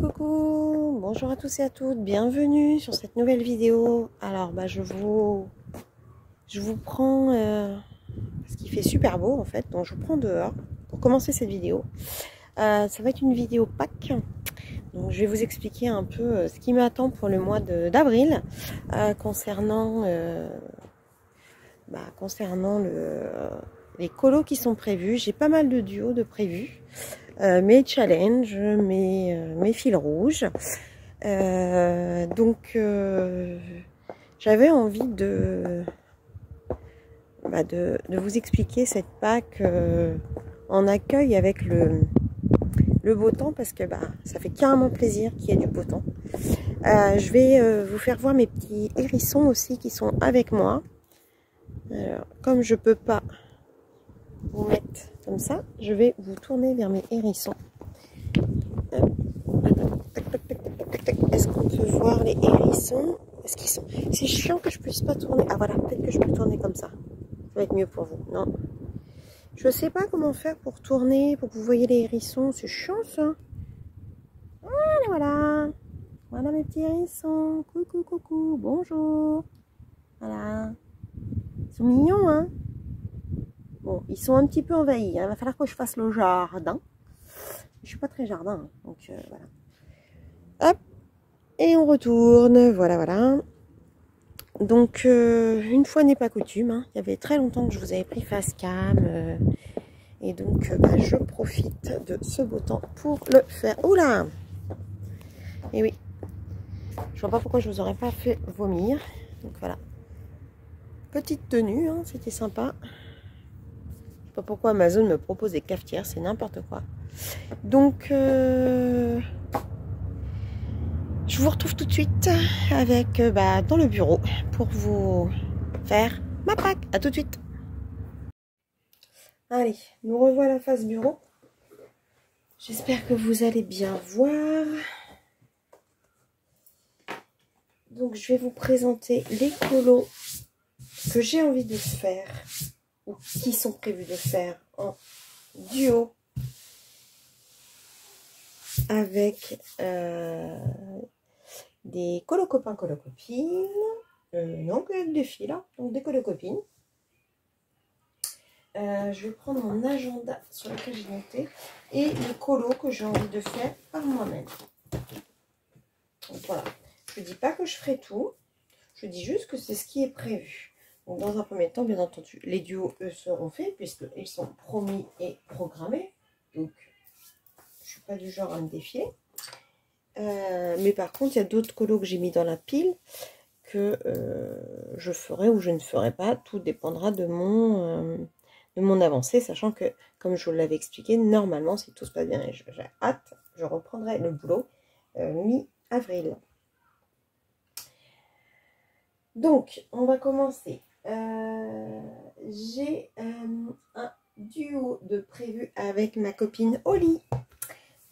Coucou, bonjour à tous et à toutes, bienvenue sur cette nouvelle vidéo. Alors je vous prends, parce qu'il fait super beau en fait, donc je vous prends dehors pour commencer cette vidéo. Ça va être une vidéo Pâques, donc je vais vous expliquer un peu ce qui m'attend pour le mois d'avril concernant les colos qui sont prévus. J'ai pas mal de duos de prévus. Mes challenges, mes fils rouges. J'avais envie de vous expliquer cette Pâques en accueil avec le beau temps, parce que ça fait carrément plaisir qu'il y ait du beau temps. Je vais vous faire voir mes petits hérissons aussi qui sont avec moi. Alors, comme je peux pas vous mettre comme ça, je vais vous tourner vers mes hérissons. Est-ce qu'on peut voir les hérissons? Est-ce qu'ils sont... C'est chiant que je puisse pas tourner. Ah voilà, peut-être que je peux tourner comme ça. Ça va être mieux pour vous. Non, je sais pas comment faire pour tourner, pour que vous voyez les hérissons. C'est chiant ça. Voilà. Voilà mes petits hérissons. Coucou, coucou. Bonjour. Voilà. Ils sont mignons, hein? Bon, ils sont un petit peu envahis. Il va falloir que je fasse le jardin. Je suis pas très jardin, donc voilà. Hop. Et on retourne. Voilà, voilà. Donc, une fois n'est pas coutume, hein. Il y avait très longtemps que je vous avais pris face cam. Et donc, je profite de ce beau temps pour le faire. Oula! Et oui. Je vois pas pourquoi je vous aurais pas fait vomir. Donc, voilà. Petite tenue, hein, c'était sympa. Je sais pas pourquoi Amazon me propose des cafetières, c'est n'importe quoi. Donc, je vous retrouve tout de suite avec dans le bureau pour vous faire ma Pâques. À tout de suite. Allez, nous revoilà face bureau. J'espère que vous allez bien voir. Donc, je vais vous présenter les colos que j'ai envie de faire ou qui sont prévus de faire en duo avec des colos copains, colos copines. Non, que des filles là, donc des colos copines. Je vais prendre mon agenda sur lequel j'ai noté et le colo que j'ai envie de faire par moi-même. Donc voilà, je ne dis pas que je ferai tout, je dis juste que c'est ce qui est prévu. Donc dans un premier temps, bien entendu, les duos eux seront faits puisqu'ils sont promis et programmés. Donc je ne suis pas du genre à me défier. Mais par contre, il y a d'autres colos que j'ai mis dans la pile que je ferai ou je ne ferai pas. Tout dépendra de mon avancée, sachant que, comme je vous l'avais expliqué, normalement, si tout se passe bien et j'ai hâte, je reprendrai le boulot mi-avril. Donc, on va commencer. J'ai un duo de prévu avec ma copine Oli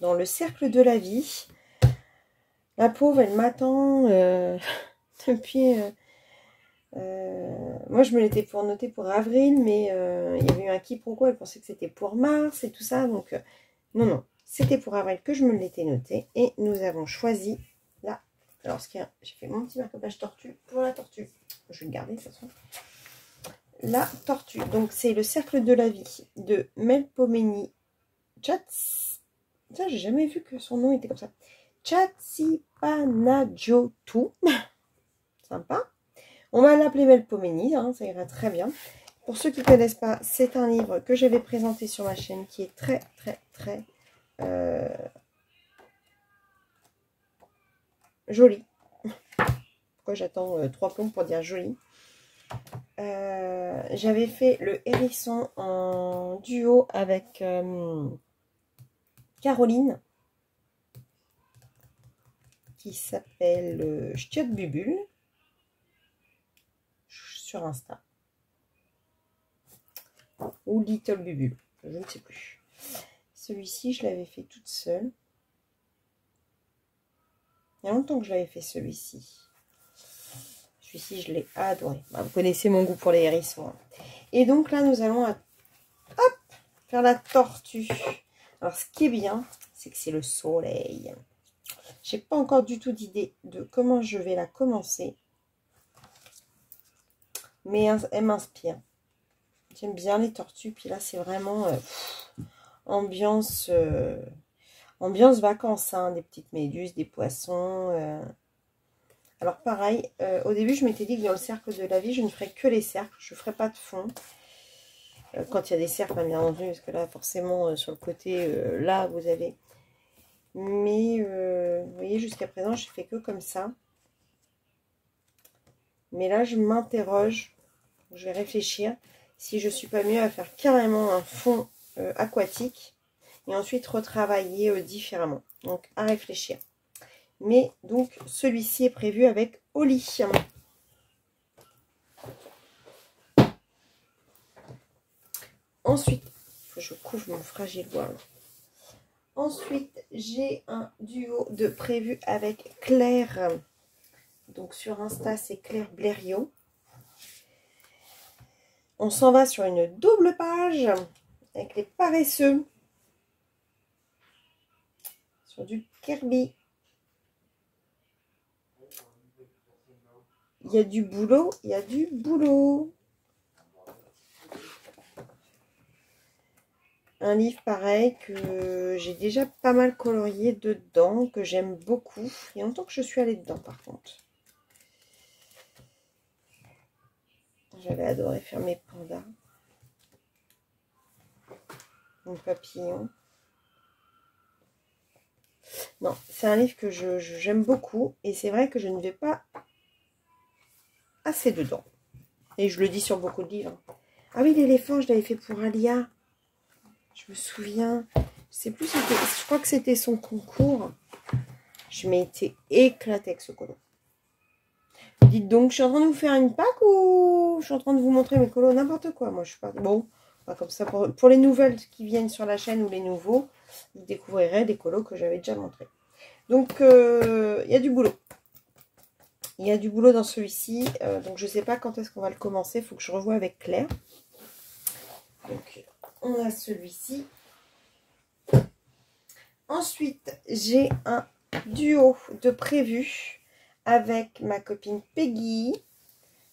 dans le cercle de la vie. La pauvre, elle m'attend depuis... moi, je me l'étais noté pour avril, mais il y avait eu un quiproquo. Elle pensait que c'était pour mars et tout ça. Donc, non, c'était pour avril que je me l'étais noté. Et nous avons choisi là. Alors, j'ai fait mon petit marque-page tortue pour la tortue. Je vais le garder de toute façon. La tortue. Donc, c'est le cercle de la vie de Melpomene Chats. Ça, j'ai jamais vu que son nom était comme ça. Chatsipanajotu. Sympa. On va l'appeler Melpomene, hein, ça ira très bien. Pour ceux qui ne connaissent pas, c'est un livre que j'avais présenté sur ma chaîne qui est très joli. Pourquoi j'attends 3 plombs pour dire joli. J'avais fait le hérisson en duo avec Caroline, qui s'appelle Ch'tiot Bubule sur Insta, ou Little Bubule, je ne sais plus. Celui-ci, je l'avais fait toute seule. Il y a longtemps que je l'avais fait celui-ci. Celui-ci, je l'ai adoré. Vous connaissez mon goût pour les hérissons. Et donc là, nous allons faire la tortue. Alors, ce qui est bien, c'est que c'est le soleil. J'ai pas encore du tout d'idée de comment je vais la commencer. Mais elle m'inspire. J'aime bien les tortues. Puis là, c'est vraiment ambiance, ambiance vacances. Hein, des petites méduses, des poissons. Alors pareil, au début, je m'étais dit que dans le cercle de la vie, je ne ferais que les cercles. Je ne ferais pas de fond. Quand il y a des cercles, hein, bien entendu. Parce que là, forcément, sur le côté, là, vous avez... Mais, vous voyez, jusqu'à présent, je fais que comme ça. Mais là, je m'interroge. Je vais réfléchir si je suis pas mieux à faire carrément un fond aquatique. Et ensuite, retravailler différemment. Donc, à réfléchir. Mais, donc, celui-ci est prévu avec Oli. Ensuite, il faut que je couvre mon fragile voile. Ensuite, j'ai un duo de prévu avec Claire. Donc sur Insta, c'est Claire Blériot. On s'en va sur une double page avec les paresseux. Sur du Kirby. Il y a du boulot, il y a du boulot. Un livre pareil que j'ai déjà pas mal colorié dedans, que j'aime beaucoup. Il y a longtemps que je suis allée dedans par contre. J'avais adoré faire mes pandas. Mon papillon. Non, c'est un livre que j'aime beaucoup. Et c'est vrai que je ne vais pas assez dedans. Et je le dis sur beaucoup de livres. Ah oui, l'éléphant, je l'avais fait pour Alia. Je me souviens. Je sais plus, je crois que c'était son concours. Je m'étais éclatée avec ce colos. Dites donc, je suis en train de vous faire une Pâques ou je suis en train de vous montrer mes colos, n'importe quoi. Moi, je suis pas... Bon, pas comme ça. Pour les nouvelles qui viennent sur la chaîne ou les nouveaux, vous découvrirez des colos que j'avais déjà montrés. Donc, il y a du boulot. Il y a du boulot dans celui-ci. Donc, je ne sais pas quand est-ce qu'on va le commencer. Il faut que je revoie avec Claire. Donc, on a celui-ci. Ensuite, j'ai un duo de prévu avec ma copine Peggy.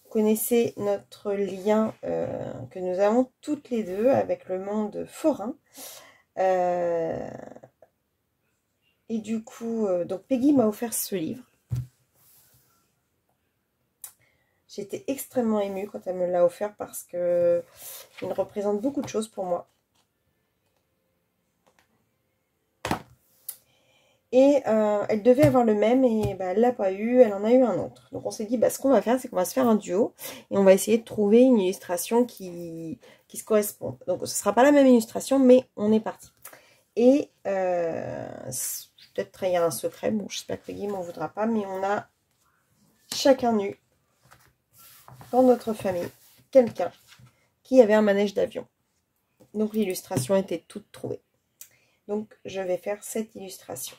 Vous connaissez notre lien que nous avons toutes les deux avec le monde forain. Et du coup, donc Peggy m'a offert ce livre. J'étais extrêmement émue quand elle me l'a offert parce que il représente beaucoup de choses pour moi. Et elle devait avoir le même et bah, elle ne l'a pas eu, elle en a eu un autre. Donc on s'est dit, bah, ce qu'on va faire, c'est qu'on va se faire un duo et on va essayer de trouver une illustration qui se corresponde. Donc ce ne sera pas la même illustration, mais on est parti. Et peut-être trahir un secret, bon j'espère que Peggy ne m'en voudra pas, mais on a chacun eu dans notre famille quelqu'un qui avait un manège d'avion. Donc l'illustration était toute trouvée. Donc je vais faire cette illustration.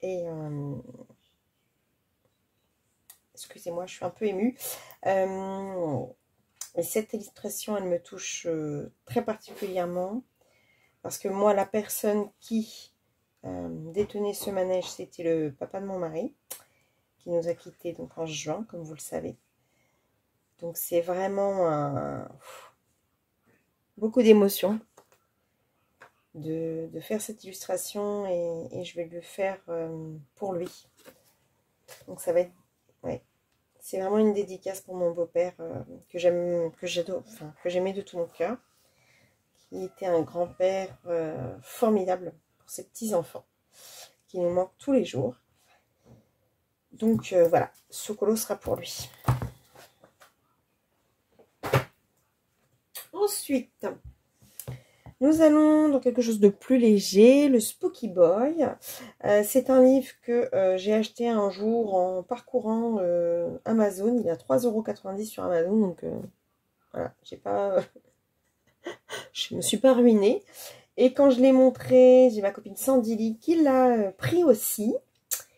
Et excusez-moi, je suis un peu émue. Et cette illustration, elle me touche très particulièrement. Parce que moi, la personne qui détenait ce manège, c'était le papa de mon mari. Qui nous a quittés donc en juin, comme vous le savez. Donc c'est vraiment beaucoup d'émotions. De faire cette illustration et je vais le faire pour lui. Donc ça va être, ouais, c'est vraiment une dédicace pour mon beau-père que j'aime, que j'aimais de tout mon cœur, qui était un grand-père formidable pour ses petits-enfants, qui nous manque tous les jours. Donc voilà, ce colo sera pour lui. Ensuite, nous allons dans quelque chose de plus léger, le Spooky Boy. C'est un livre que j'ai acheté un jour en parcourant Amazon. Il est à 3,90 € sur Amazon, donc voilà, j'ai pas, je me suis pas ruinée. Et quand je l'ai montré, j'ai ma copine Sandy qui l'a pris aussi.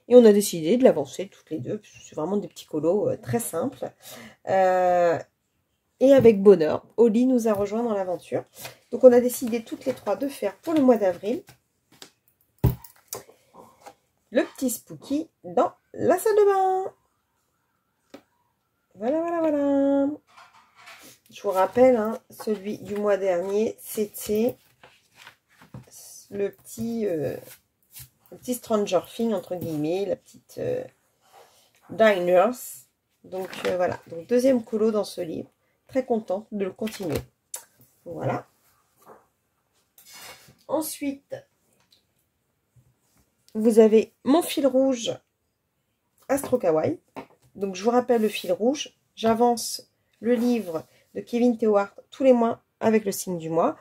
Et on a décidé de l'avancer toutes les deux. C'est vraiment des petits colos très simples. Et avec bonheur, Oli nous a rejoint dans l'aventure. Donc on a décidé toutes les trois de faire pour le mois d'avril le petit Spooky dans la salle de bain. Voilà, voilà, voilà. Je vous rappelle, hein, celui du mois dernier, c'était le petit Stranger Things, entre guillemets, la petite Diners. Donc voilà, donc deuxième colo dans ce livre. Très contente de le continuer. Voilà. Ensuite, vous avez mon fil rouge Astro Kawaii. Donc je vous rappelle le fil rouge. J'avance le livre de Kevin Tewart tous les mois avec le signe du mois.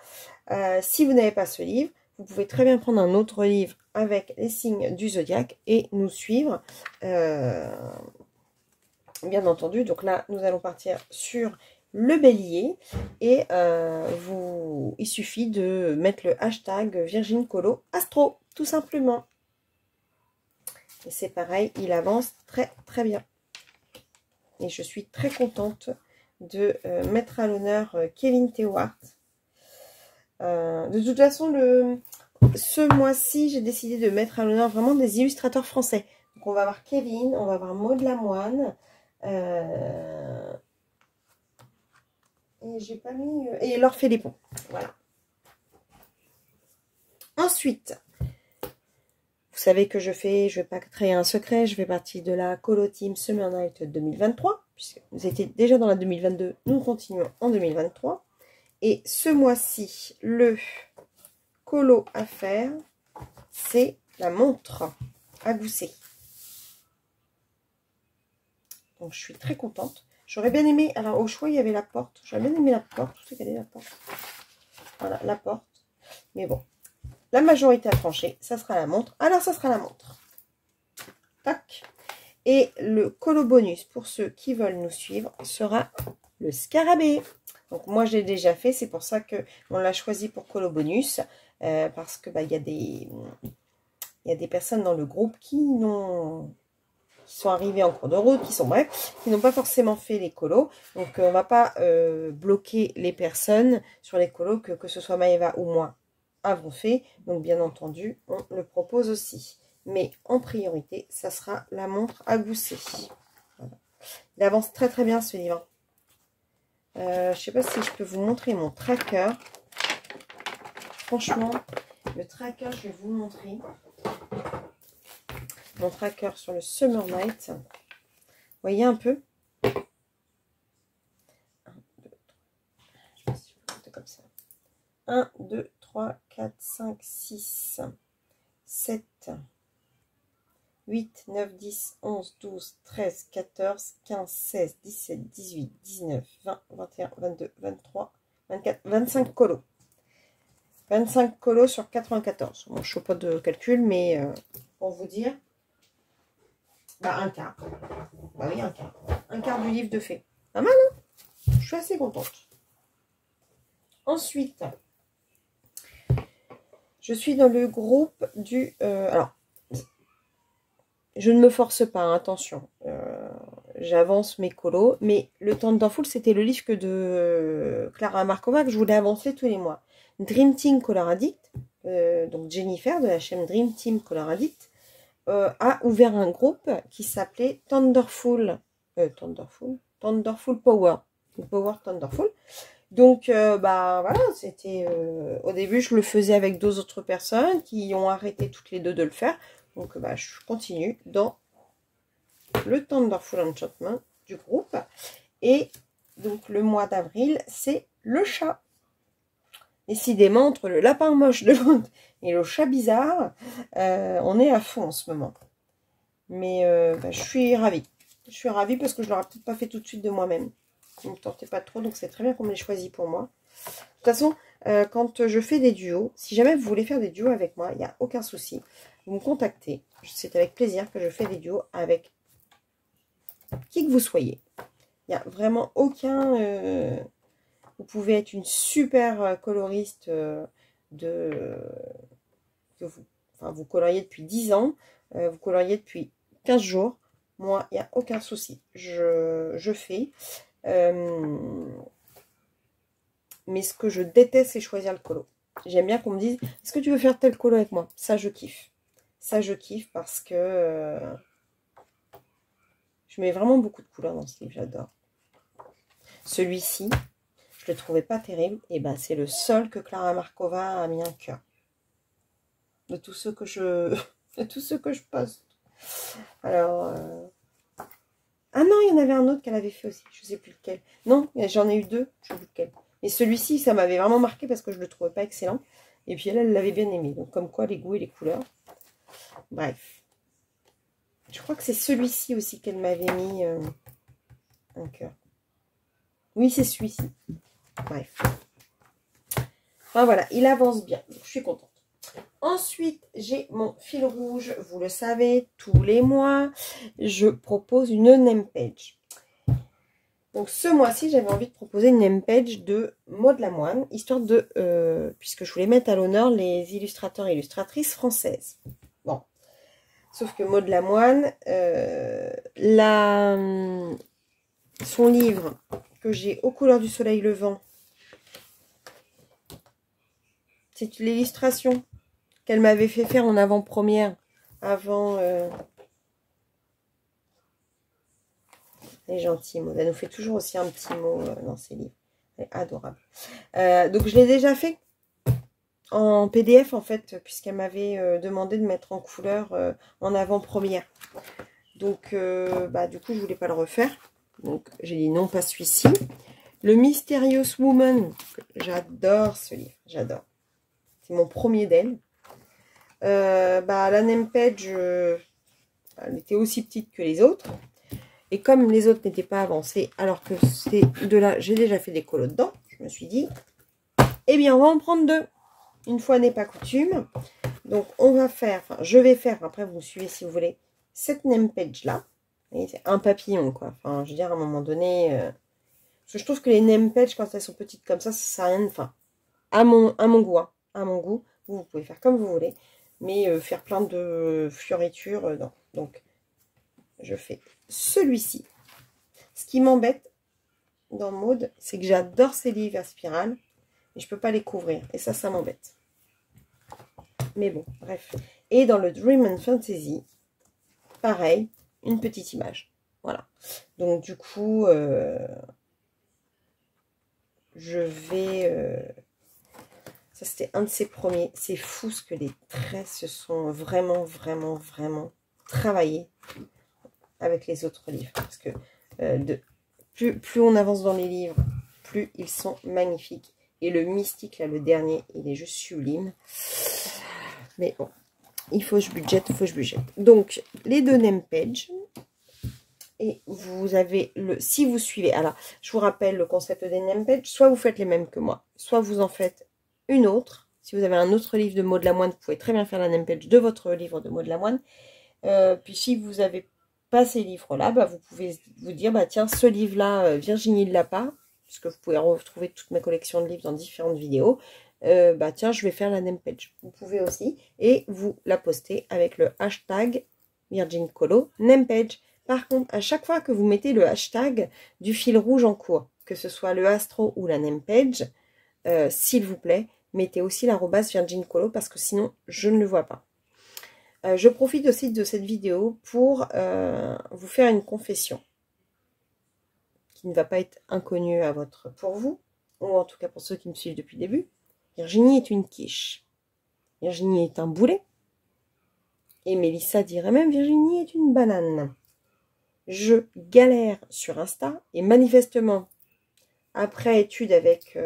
Si vous n'avez pas ce livre, vous pouvez très bien prendre un autre livre avec les signes du zodiaque et nous suivre. Bien entendu, donc là, nous allons partir sur le bélier et il suffit de mettre le hashtag Virgin Colo Astro, tout simplement. Et c'est pareil, il avance très très bien. Et je suis très contente de mettre à l'honneur Kevin Tewart. De toute façon, ce mois-ci, j'ai décidé de mettre à l'honneur vraiment des illustrateurs français. Donc on va voir Kevin, on va voir Maud Lamoine. Et j'ai pas mis... et Laure Philippon. Voilà. Ensuite, vous savez que je vais pas créer un secret, je fais partie de la Colo Team Summer Night 2023, puisque vous étiez déjà dans la 2022, nous continuons en 2023. Et ce mois-ci, le colo à faire, c'est la montre à gousset. Donc je suis très contente. J'aurais bien aimé, alors au choix il y avait la porte, j'aurais bien aimé la porte, tout ce qu'elle est la porte. Voilà, la porte. Mais bon, la majorité a tranché, ça sera la montre. Alors ça sera la montre. Tac. Et le colo bonus pour ceux qui veulent nous suivre sera le scarabée. Donc moi je l'ai déjà fait, c'est pour ça que on l'a choisi pour colo bonus. Parce que bah, il y a des personnes dans le groupe qui sont arrivés en cours de route, qui n'ont pas forcément fait les colos. Donc, on ne va pas bloquer les personnes sur les colos que ce soit Maëva ou moi avons fait. Donc, bien entendu, on le propose aussi. Mais en priorité, ça sera la montre à gousset. Voilà. Il avance très très bien ce livre. Je ne sais pas si je peux vous montrer mon tracker. Franchement, le tracker, je vais vous montrer. Mon tracker sur le Summer Night. Vous voyez un peu? 1, 2, 3. Je sais pas si je peux compter comme ça. 1, 2, 3, 4, 5, 6, 7, 8, 9, 10, 11, 12, 13, 14, 15, 16, 17, 18, 19, 20, 21, 22, 23, 24, 25 colos. 25 colos sur 94. Bon, je ne fais pas de calcul, mais pour vous dire, bah, un quart. Bah oui, un quart. Un quart du livre de fait. Pas mal, hein? Je suis assez contente. Ensuite, je suis dans le groupe du... alors, je ne me force pas, hein, attention. J'avance mes colos. Mais le Thunderful, c'était le livre de Clara Markova que je voulais avancer tous les mois. Dream Team Color Addict, donc Jennifer de la chaîne Dream Team Color Addict, a ouvert un groupe qui s'appelait Thunderful Power. Power Thunderful. Donc, bah voilà, c'était... au début, je le faisais avec 2 autres personnes qui ont arrêté toutes les deux de le faire. Donc, bah, je continue dans le Thunderful Enchantment du groupe. Et donc, le mois d'avril, c'est le chat. Décidément, entre le lapin moche de l'autre et le chat bizarre, on est à fond en ce moment. Mais bah, je suis ravie. Je suis ravie parce que je ne l'aurais peut-être pas fait tout de suite de moi-même. Ne me tentez pas trop, donc c'est très bien qu'on me l'ait choisi pour moi. De toute façon, quand je fais des duos, si jamais vous voulez faire des duos avec moi, il n'y a aucun souci. Vous me contactez. C'est avec plaisir que je fais des duos avec qui que vous soyez. Il n'y a vraiment aucun... vous pouvez être une super coloriste vous coloriez depuis 10 ans, vous coloriez depuis 15 jours. Moi, il n'y a aucun souci. Je fais. Mais ce que je déteste, c'est choisir le colo. J'aime bien qu'on me dise, est-ce que tu veux faire tel colo avec moi? Ça, je kiffe. Ça, je kiffe parce que je mets vraiment beaucoup de couleurs dans ce livre, j'adore. Celui-ci, je le trouvais pas terrible. Et ben, c'est le seul que Clara Markova a mis un cœur. De tous ceux que je... de tous ceux que je poste. Alors... Ah non, il y en avait un autre qu'elle avait fait aussi. Je sais plus lequel. Non, j'en ai eu deux. Je sais plus lequel. Mais celui-ci, ça m'avait vraiment marqué parce que je le trouvais pas excellent. Et puis elle l'avait bien aimé. Donc comme quoi, les goûts et les couleurs. Bref. Je crois que c'est celui-ci aussi qu'elle m'avait mis un cœur. Oui, c'est celui-ci. Bref. Enfin voilà, il avance bien. Donc, je suis contente. Ensuite, j'ai mon fil rouge. Vous le savez, tous les mois, je propose une name page. Donc ce mois-ci, j'avais envie de proposer une name page de Maud Lamoine, histoire de, puisque je voulais mettre à l'honneur les illustrateurs et illustratrices françaises. Bon, sauf que Maud Lamoine, son livre que j'ai aux couleurs du soleil levant, c'est l'illustration qu'elle m'avait fait faire en avant-première, avant... Elle est gentille, Maud. Elle nous fait toujours aussi un petit mot dans ses livres. Elle est adorable. Donc, je l'ai déjà fait en PDF, en fait, puisqu'elle m'avait demandé de mettre en couleur en avant-première. Donc, du coup, je voulais pas le refaire. Donc, j'ai dit non, pas celui-ci. Le Mysterious Woman. J'adore ce livre. J'adore. C'est mon premier d'elle. La name page, elle était aussi petite que les autres. Et comme les autres n'étaient pas avancés, alors que c'est de là, j'ai déjà fait des colos dedans, je me suis dit, eh bien, on va en prendre deux. Une fois n'est pas coutume. Donc, on va faire, enfin, je vais faire, après vous me suivez si vous voulez, cette name page-là. C'est un papillon, quoi. Enfin, je veux dire, à un moment donné, parce que je trouve que les name pages, quand elles sont petites comme ça n'a rien, enfin, à mon goût, hein, à mon goût, vous pouvez faire comme vous voulez, mais faire plein de fioritures, non. Donc, je fais celui-ci. Ce qui m'embête dans Maud, c'est que j'adore ces livres à spirale, mais je peux pas les couvrir. Et ça m'embête. Mais bon, bref. Et dans le Dream and Fantasy, pareil, une petite image. Voilà. Donc du coup, je vais... ça, c'était un de ses premiers. C'est fou ce que les traits se sont vraiment, vraiment, vraiment travaillés avec les autres livres. Parce que plus on avance dans les livres, plus ils sont magnifiques. Et le mystique, là, le dernier, il est juste sublime. Mais bon, il faut que je budgète, Donc, les deux name pages. Et vous avez si vous suivez, alors, je vous rappelle le concept des name pages. Soit vous faites les mêmes que moi, soit vous en faites une autre. Si vous avez un autre livre de Maud Lamoine, vous pouvez très bien faire la name page de votre livre de Maud Lamoine. Puis si vous avez pas ces livres-là, vous pouvez vous dire, tiens, ce livre-là, Virginie ne l'a pas, puisque vous pouvez retrouver toute ma collection de livres dans différentes vidéos. Tiens, je vais faire la name page. Vous pouvez aussi, et vous la postez avec le hashtag Virgin Colo name page. Par contre, à chaque fois que vous mettez le hashtag du fil rouge en cours, que ce soit le astro ou la name page, s'il vous plaît, mettez aussi l'arrobase Virgin Colo, parce que sinon, je ne le vois pas. Je profite aussi de cette vidéo pour vous faire une confession qui ne va pas être inconnue pour vous, ou en tout cas pour ceux qui me suivent depuis le début. Virginie est une quiche. Virginie est un boulet. Et Mélissa dirait même Virginie est une banane. Je galère sur Insta et manifestement, après étude avec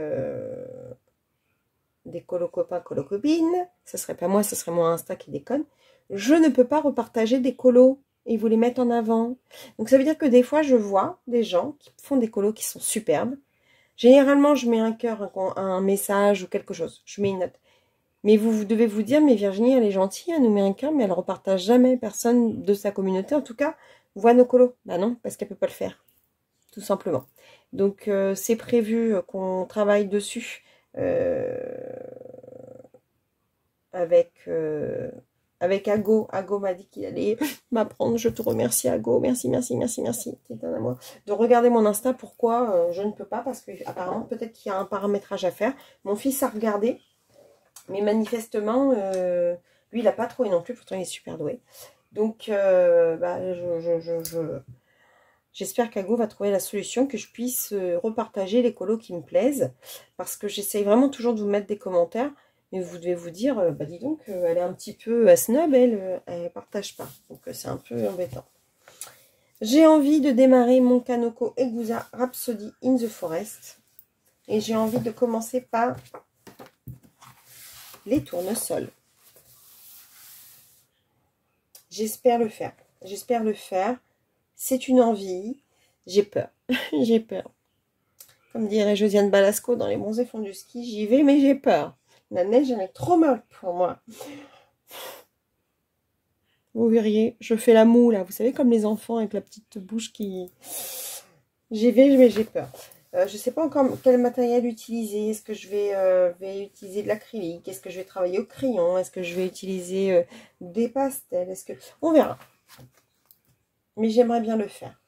des colo-copains, colo-copines, ce serait pas moi, ce serait mon Insta qui déconne, je ne peux pas repartager des colos et vous les mettre en avant. Donc ça veut dire que des fois je vois des gens qui font des colos qui sont superbes. Généralement je mets un cœur, un message ou quelque chose, je mets une note. Mais vous devez vous dire, mais Virginie elle est gentille, elle nous met un cœur, mais elle repartage jamais, personne de sa communauté en tout cas voit nos colos. Bah non, parce qu'elle peut pas le faire, tout simplement. Donc c'est prévu qu'on travaille dessus avec Ago. Ago m'a dit qu'il allait m'apprendre. Je te remercie, Ago. Merci, merci, merci, merci. C'est un amour. De regarder mon Insta. Pourquoi je ne peux pas? Parce que apparemment, peut-être qu'il y a un paramétrage à faire. Mon fils a regardé. Mais manifestement, Lui, il n'a pas trouvé non plus, pourtant il est super doué. Donc, bah, j'espère qu'Ago va trouver la solution, que je puisse repartager les colos qui me plaisent. Parce que j'essaye vraiment toujours de vous mettre des commentaires. Mais vous devez vous dire, bah dis donc, elle est un petit peu snob, elle partage pas. Donc c'est un peu embêtant. J'ai envie de démarrer mon Kanoko Egusa Rhapsody in the Forest. Et j'ai envie de commencer par les tournesols. J'espère le faire. J'espère le faire. C'est une envie. J'ai peur. J'ai peur. Comme dirait Josiane Balasco dans Les Bronzés font du ski, j'y vais, mais j'ai peur. La neige, elle est trop mal pour moi. Vous verriez, je fais la moue, là. Vous savez, comme les enfants avec la petite bouche qui... J'y vais, mais j'ai peur. Je ne sais pas encore quel matériel utiliser. Est-ce que je vais utiliser de l'acrylique? Est-ce que je vais travailler au crayon? Est-ce que je vais utiliser des pastels? Est-ce que... On verra. Mais j'aimerais bien le faire.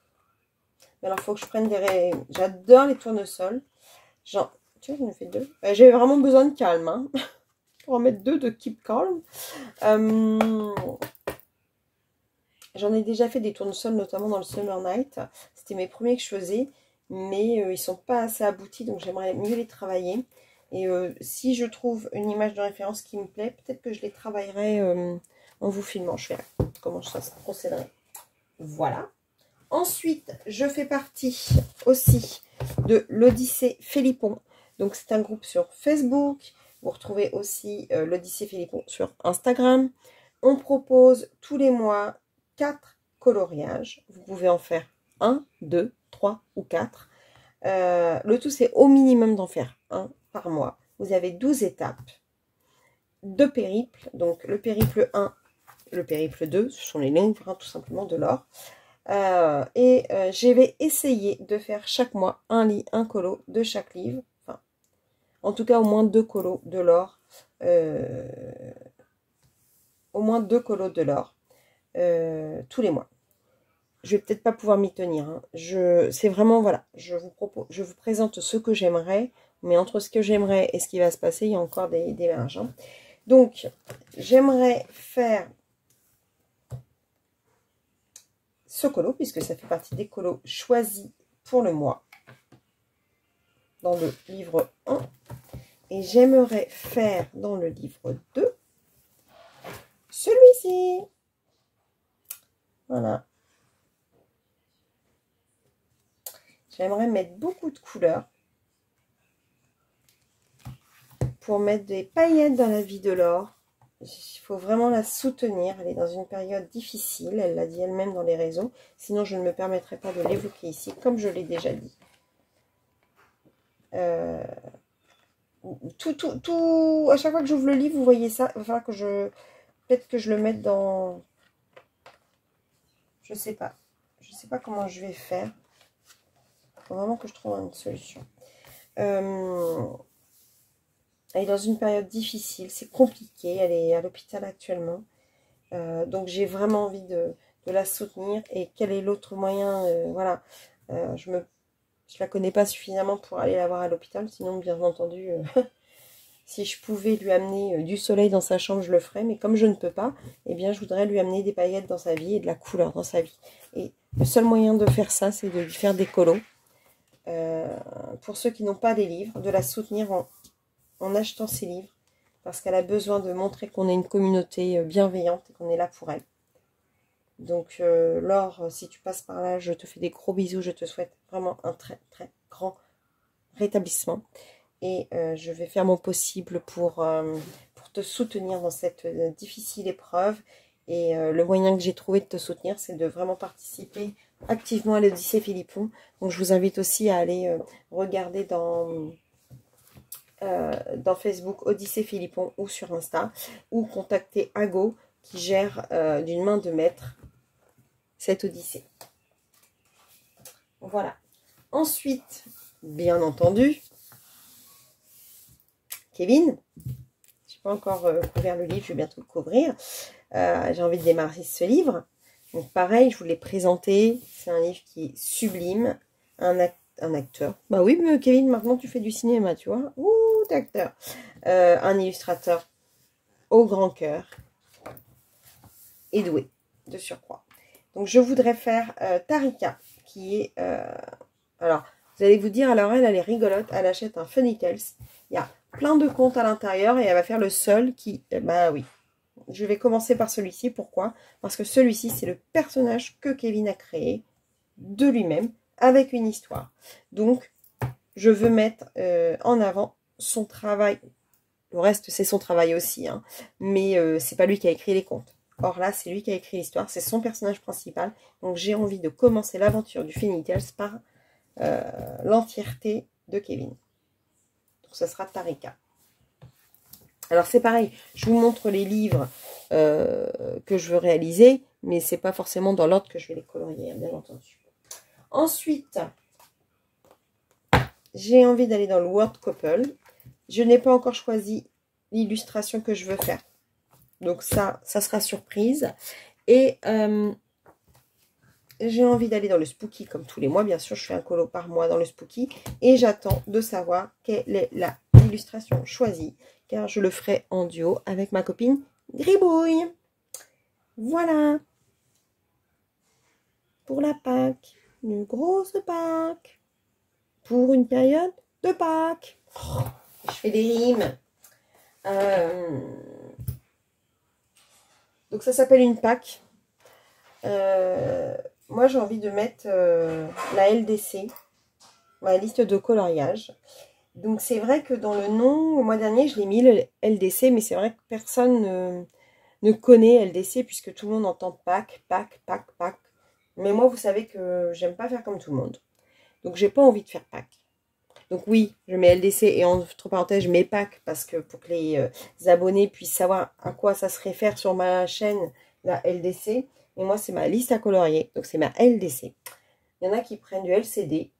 Mais alors, il faut que je prenne des... J'adore les tournesols. Genre... Tu vois, j'en ai fait 2. J'ai vraiment besoin de calme, hein. Pour en mettre 2 de Keep Calm. J'en ai déjà fait des tournesols, notamment dans le Summer Night. C'était mes premiers que je faisais, mais ils ne sont pas assez aboutis, donc j'aimerais mieux les travailler. Et si je trouve une image de référence qui me plaît, peut-être que je les travaillerai en vous filmant. Je verrai comment ça se procéderait. Voilà. Ensuite, je fais partie aussi de l'Odyssée Philippon. Donc, c'est un groupe sur Facebook. Vous retrouvez aussi l'Odyssée Philippon sur Instagram. On propose tous les mois 4 coloriages. Vous pouvez en faire 1, 2, 3 ou 4. Le tout, c'est au minimum d'en faire 1 par mois. Vous avez 12 étapes, 2 périples. Donc, le périple 1, le périple 2, ce sont les livres, hein, tout simplement, de l'or. Je vais essayer de faire chaque mois un colo de chaque livre. Enfin, en tout cas, au moins 2 colos de l'or. Au moins 2 colos de l'or. Tous les mois. Je vais peut-être pas pouvoir m'y tenir. Hein. C'est vraiment, voilà, je vous présente ce que j'aimerais, mais entre ce que j'aimerais et ce qui va se passer, il y a encore des marges. Hein. Donc, j'aimerais faire ce colo, puisque ça fait partie des colos choisis pour le mois, dans le livre 1. Et j'aimerais faire dans le livre 2, celui-ci. Voilà. J'aimerais mettre beaucoup de couleurs pour mettre des paillettes dans la vie de l'or. Il faut vraiment la soutenir. Elle est dans une période difficile. Elle l'a dit elle-même dans les réseaux. Sinon, je ne me permettrai pas de l'évoquer ici, comme je l'ai déjà dit. À chaque fois que j'ouvre le livre, vous voyez ça. Il va falloir que peut-être que je le mette dans... Je sais pas. Je sais pas comment je vais faire. Il faut vraiment que je trouve une solution. Elle est dans une période difficile. C'est compliqué. Elle est à l'hôpital actuellement. Donc, j'ai vraiment envie de la soutenir. Et quel est l'autre moyen voilà. Je la connais pas suffisamment pour aller la voir à l'hôpital. Sinon, bien entendu, si je pouvais lui amener du soleil dans sa chambre, je le ferais. Mais comme je ne peux pas, eh bien, je voudrais lui amener des paillettes dans sa vie et de la couleur dans sa vie. Et le seul moyen de faire ça, c'est de lui faire des colos. Pour ceux qui n'ont pas des livres, de la soutenir en achetant ses livres. Parce qu'elle a besoin de montrer qu'on est une communauté bienveillante et qu'on est là pour elle. Donc, Laure, si tu passes par là, je te fais des gros bisous. Je te souhaite vraiment un très, très grand rétablissement. Et je vais faire mon possible pour te soutenir dans cette difficile épreuve. Et le moyen que j'ai trouvé de te soutenir, c'est de vraiment participer activement à l'Odyssée Philippon. Donc, je vous invite aussi à aller regarder dans Facebook Odyssée Philippon ou sur Insta. Ou contacter Ago qui gère d'une main de maître cette Odyssée. Voilà. Ensuite, bien entendu, Kevin, je n'ai pas encore couvert le livre, je vais bientôt le couvrir. J'ai envie de démarrer ce livre. Donc pareil, je vous l'ai présenté. C'est un livre qui est sublime. Un acteur. Bah oui, mais Kevin, maintenant tu fais du cinéma, tu vois. Ouh, t'es acteur. Un illustrateur au grand cœur est douée de surcroît. Donc, je voudrais faire Tarika, qui est... alors, vous allez vous dire, alors elle est rigolote, elle achète un Funny Tales. Il y a plein de contes à l'intérieur et elle va faire le seul qui... bah oui, je vais commencer par celui-ci. Pourquoi? Parce que celui-ci, c'est le personnage que Kevin a créé de lui-même avec une histoire. Donc, je veux mettre en avant son travail. Le reste, c'est son travail aussi, hein. Mais c'est pas lui qui a écrit les contes. Or là, c'est lui qui a écrit l'histoire, c'est son personnage principal. Donc, j'ai envie de commencer l'aventure du Funny Tales par l'entièreté de Kevin. Donc, ce sera Tarika. Alors, c'est pareil, je vous montre les livres que je veux réaliser, mais c'est pas forcément dans l'ordre que je vais les colorier, bien entendu. Ensuite, j'ai envie d'aller dans le Word Couple. Je n'ai pas encore choisi l'illustration que je veux faire. Donc ça sera surprise. Et j'ai envie d'aller dans le Spooky comme tous les mois. Bien sûr, je fais un colo par mois dans le Spooky. Et j'attends de savoir quelle est l'illustration choisie. Car je le ferai en duo avec ma copine Gribouille. Voilà. Pour la Pâques. Une grosse Pâques. Pour une période de Pâques. Oh, je fais des rimes. Donc ça s'appelle une Pâques. Moi j'ai envie de mettre la LDC, ma liste de coloriage. Donc c'est vrai que dans le nom, au mois dernier je l'ai mis le LDC, mais c'est vrai que personne ne connaît LDC puisque tout le monde entend Pâques, Pâques, Pâques, Pâques. Mais moi vous savez que j'aime pas faire comme tout le monde. Donc j'ai pas envie de faire Pâques. Donc oui, je mets LDC et entre parenthèses, je mets Pâques parce que pour que les abonnés puissent savoir à quoi ça se réfère sur ma chaîne, la LDC. Et moi, c'est ma liste à colorier. Donc c'est ma LDC. Il y en a qui prennent du LCD.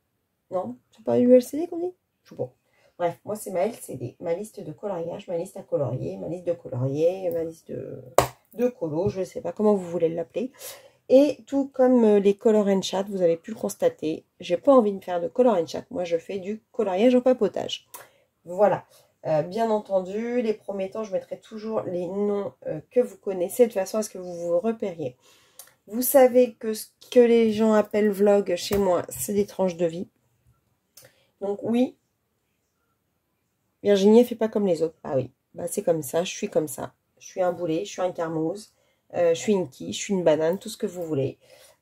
Non, c'est pas du LCD qu'on dit? Je sais pas. Bref, moi, c'est ma LCD. Ma liste de coloriage, ma liste à colorier, ma liste de colorier, ma liste de colo. Je ne sais pas comment vous voulez l'appeler. Et tout comme les color and chat, vous avez pu le constater, j'ai pas envie de faire de color and chat. Moi, je fais du coloriage en papotage. Voilà. Bien entendu, les premiers temps, je mettrai toujours les noms que vous connaissez de façon à ce que vous vous repériez. Vous savez que ce que les gens appellent vlog chez moi, c'est des tranches de vie. Donc oui, Virginie, elle fait pas comme les autres. Ah oui, bah c'est comme ça, je suis comme ça. Je suis un boulet, je suis un carmouze. Je suis une quiche, je suis une banane, tout ce que vous voulez.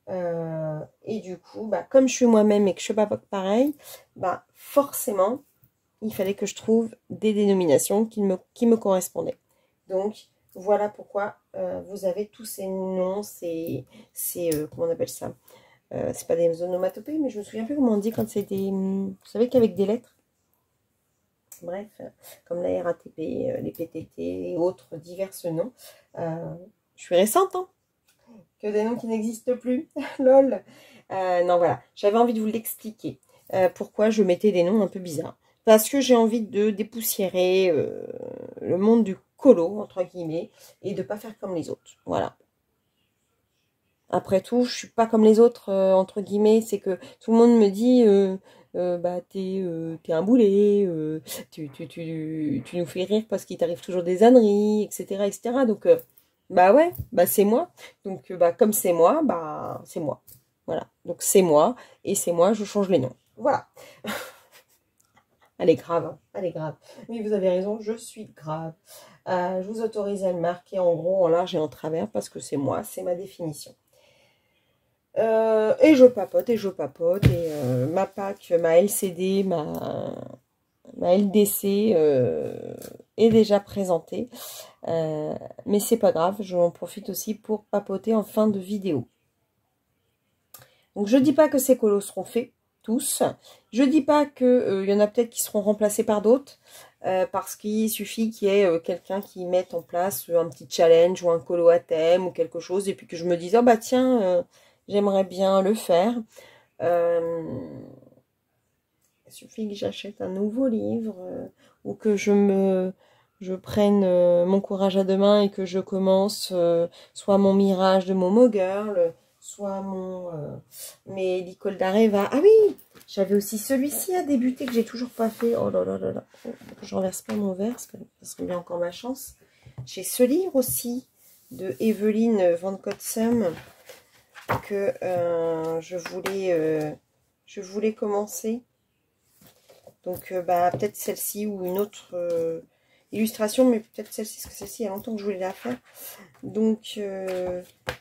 Et du coup, bah, comme je suis moi-même et que je ne suis pas pareil, bah, forcément, il fallait que je trouve des dénominations qui me correspondaient. Donc, voilà pourquoi vous avez tous ces noms, comment on appelle ça? C'est pas des onomatopées, mais je me souviens plus comment on dit quand c'est des... Vous savez qu'avec des lettres? Bref, comme la RATP, les PTT et autres divers noms. Je suis récente, hein, que des noms qui n'existent plus. Lol. Non, voilà. J'avais envie de vous l'expliquer. Pourquoi je mettais des noms un peu bizarres. Parce que j'ai envie de dépoussiérer le monde du colo, entre guillemets, et de ne pas faire comme les autres. Voilà. Après tout, je suis pas comme les autres, entre guillemets. C'est que tout le monde me dit... bah t'es un boulet, tu nous fais rire parce qu'il t'arrive toujours des âneries, etc. etc. Donc bah ouais, bah c'est moi. Donc bah comme c'est moi, bah c'est moi. Voilà. Donc c'est moi, et c'est moi, je change les noms. Voilà. Elle est grave, hein. Elle est grave. Oui, vous avez raison, je suis grave. Je vous autorise à le marquer en gros, en large et en travers, parce que c'est moi, c'est ma définition. Et je papote, et ma PAC, ma LCD, ma LDC est déjà présentée. Mais c'est pas grave, j'en profite aussi pour papoter en fin de vidéo. Donc je dis pas que ces colos seront faits, tous. Je dis pas qu'il y en a peut-être qui seront remplacés par d'autres. Parce qu'il suffit qu'il y ait quelqu'un qui mette en place un petit challenge ou un colo à thème ou quelque chose. Et puis que je me dise, oh bah tiens... j'aimerais bien le faire. Il suffit que j'achète un nouveau livre ou que je prenne mon courage à deux mains et que je commence soit mon Mirage de Momo Girl, soit mes l'école d'Areva. Ah oui, j'avais aussi celui-ci à débuter que j'ai toujours pas fait. Oh là là là là. Je renverse pas mon verre, parce que ça serait bien encore ma chance. J'ai ce livre aussi de Evelyne Van Kotsum que je voulais commencer. Donc bah, peut-être celle-ci ou une autre illustration, mais peut-être celle-ci, parce que celle-ci, il y a longtemps que je voulais la faire. Donc,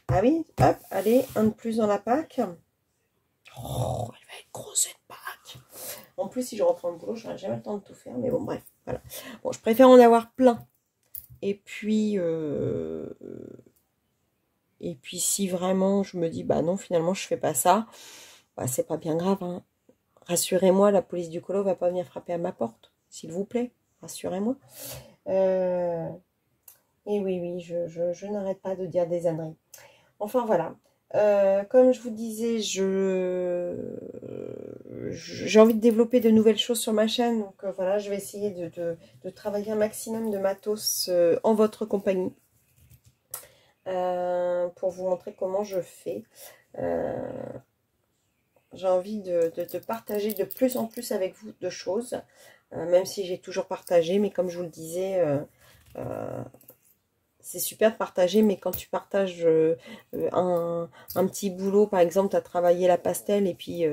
ah oui, hop, allez, un de plus dans la Pâque. Oh, elle va être grosse cette Pâque. En plus, si je reprends le boulot, je n'aurai jamais le temps de tout faire, mais bon, bref, voilà. Bon, je préfère en avoir plein. Et puis si vraiment je me dis, bah non, finalement, je fais pas ça, bah c'est pas bien grave, hein. Rassurez-moi, la police du colo va pas venir frapper à ma porte, s'il vous plaît, rassurez-moi. Et oui, je n'arrête pas de dire des âneries. Enfin, voilà. Comme je vous disais, j'ai envie de développer de nouvelles choses sur ma chaîne. Donc voilà, je vais essayer de travailler un maximum de matos en votre compagnie. Pour vous montrer comment je fais. J'ai envie de partager de plus en plus avec vous de choses. Même si j'ai toujours partagé, mais comme je vous le disais... c'est super de partager, mais quand tu partages un petit boulot, par exemple, tu as travaillé la pastel et puis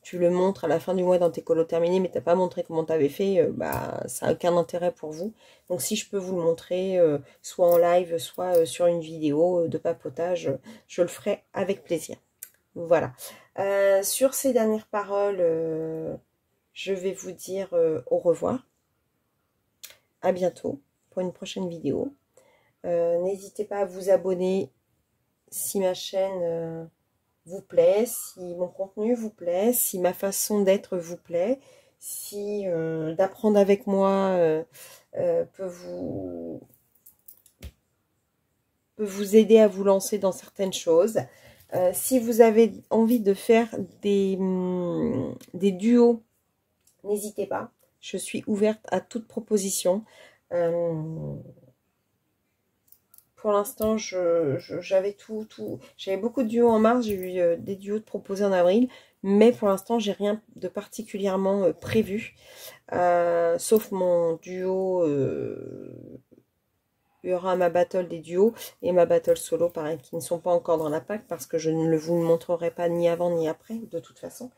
tu le montres à la fin du mois dans tes colos terminés, mais tu n'as pas montré comment tu avais fait, bah, ça n'a aucun intérêt pour vous. Donc si je peux vous le montrer, soit en live, soit sur une vidéo de papotage, je le ferai avec plaisir. Voilà. Sur ces dernières paroles, je vais vous dire au revoir. À bientôt pour une prochaine vidéo. N'hésitez pas à vous abonner si ma chaîne vous plaît, si mon contenu vous plaît, si ma façon d'être vous plaît, si d'apprendre avec moi peut vous aider à vous lancer dans certaines choses. Si vous avez envie de faire des duos, n'hésitez pas. Je suis ouverte à toute proposition. Pour l'instant, j'avais j'avais beaucoup de duos en mars, j'ai eu des duos de proposés en avril, mais pour l'instant, j'ai rien de particulièrement prévu, sauf mon duo, il y aura ma battle des duos et ma battle solo, pareil, qui ne sont pas encore dans la pack parce que je ne vous le montrerai pas ni avant ni après, de toute façon.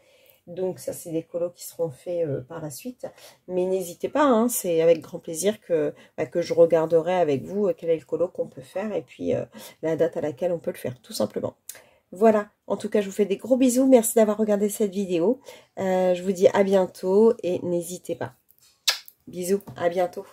Donc ça, c'est des colos qui seront faits par la suite. Mais n'hésitez pas, hein, c'est avec grand plaisir que je regarderai avec vous quel est le colo qu'on peut faire et puis la date à laquelle on peut le faire, tout simplement. Voilà, en tout cas, je vous fais des gros bisous. Merci d'avoir regardé cette vidéo. Je vous dis à bientôt et n'hésitez pas. Bisous, à bientôt.